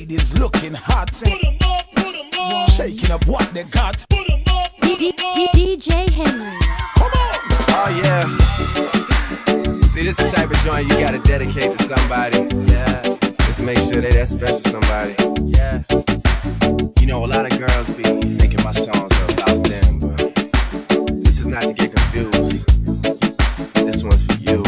ladies looking hot. Shaking up what they got. DJ Henry. Come on. Oh yeah. See, this the type of joint you gotta dedicate to somebody. Yeah. Just make sure they that special somebody. Yeah. You know, a lot of girls be thinking my songs are about them, but this is not to get confused. This one's for you.